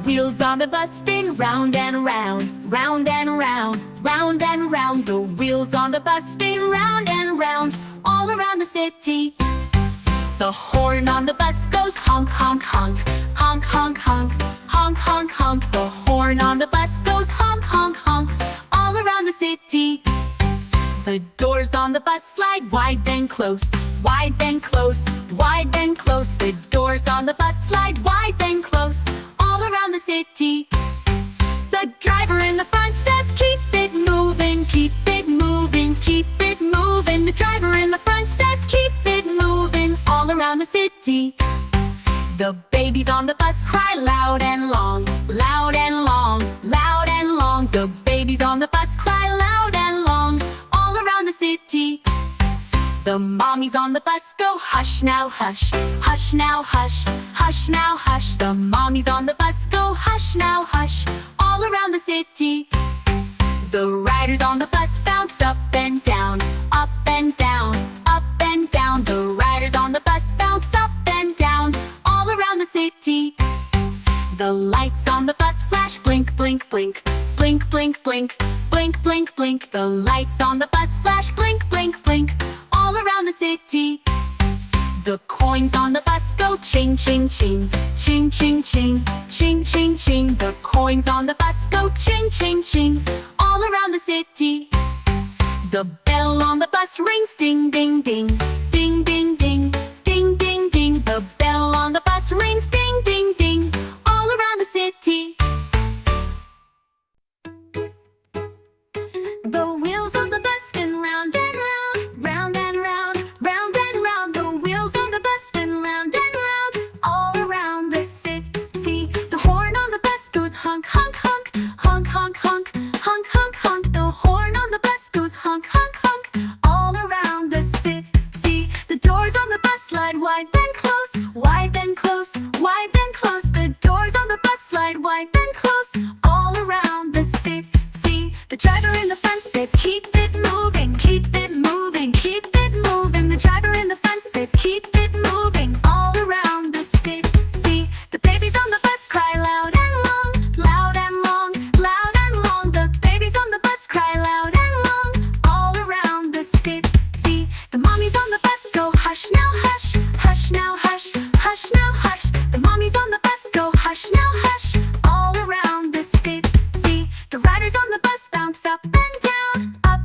wheels on the bus spin round and round, round and round, round and round. The wheels on the bus spin round and round, all around the city. The horn on the bus goes honk, honk, honk, honk, honk, honk, honk, honk, honk. The horn on the bus goes honk, honk, honk, all around the city. The doors on the bus slide wide then close, wide then close, wide then close. The doors on the bus slide wide then close, all around the city. The driver in the front says keep it moving, keep it moving, keep it moving. The driver in the front says keep it moving, all around the city. The babies on the bus cry loud and long, loud and long, loud and long. The babies on the bus cry loud and long, all around the city. The mommies on the bus go hush now hush, hush now hush, hush now hush. The mommies on the bus go hush now hush, all around the city. The riders on the bus bounce up and down, up and down, up and down. The riders on the bus bounce up and down, all around the city. The lights on the bus flash blink, blink, blink, blink, blink, blink, blink, blink, blink. The lights on the bus flash blink, blink, blink, all around the city. The coins on the bus go ching, ching, ching, ching, ching, ching, ching, ching, ching. The coins on the bus go ching, ching, ching, all around the city. The bell on the bus rings ding, ding, ding, ding, ding, ding, ding, ding, ding. The bell on the bus rings ding, ding, ding, all around the city. The wheels on the bus spin round and round, round and round, round and round. The wheels on the bus spin round and round, all around the city. The horn on the bus goes honk, honk, honk, honk, honk, honk, honk, honk, honk. The horn on the bus goes honk, honk, honk, all around the city. The doors on the bus slide wide then close, wide then close, wide then close. The doors on the bus slide wide then close, all around the city. The driver in the front says keep it moving, keep it moving, keep it moving. The driver in the front says keep it moving, all around the city. The babies on the bus cry loud and long, loud and long, loud and long. The babies on the bus cry loud and long, all around the city. The mommies on the bus go hush now hush, hush now hush, hush now hush. The mommies on the bus go hush now hush, all around the city. The riders on the bus bounce up and down, up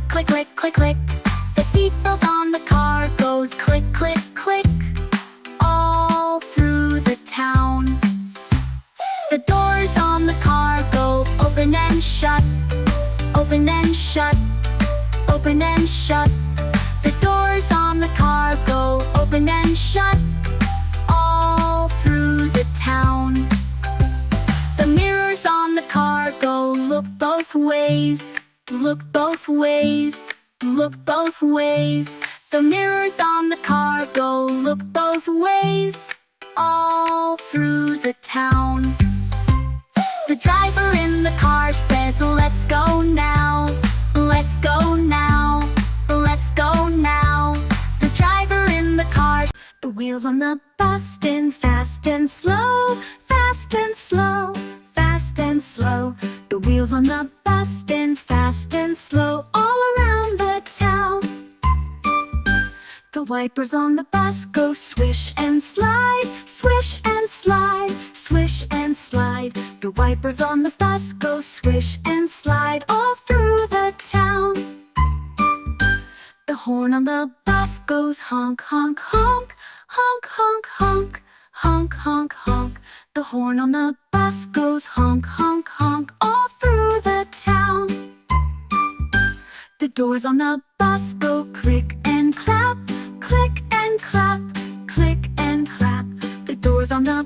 click, click, click, click. The seatbelt on the car goes click, click, click, all through the town. The doors on the car go open and shut, open and shut, open and shut. The doors on the car go open and shut, all through the town. The mirrors on the car go look both ways, look both ways, look both ways. The mirrors on the car go look both ways, all through the town. The driver in the car says, let's go now, let's go now, let's go now. The driver in the car, the wheels on the bus spin fast and slow, fast and slow, fast and slow. The wheels on the bus spin fast and slow, all around the town. The wipers on the bus go swish and slide, swish and slide, swish and slide. The wipers on the bus go swish and slide, all through the town. The horn on the bus goes honk, honk, honk, honk, honk, honk, honk, honk, honk. The horn on the bus goes honk, honk, honk, all through the town. The doors on the bus go click and clap, click and clap, click and clap. The doors on the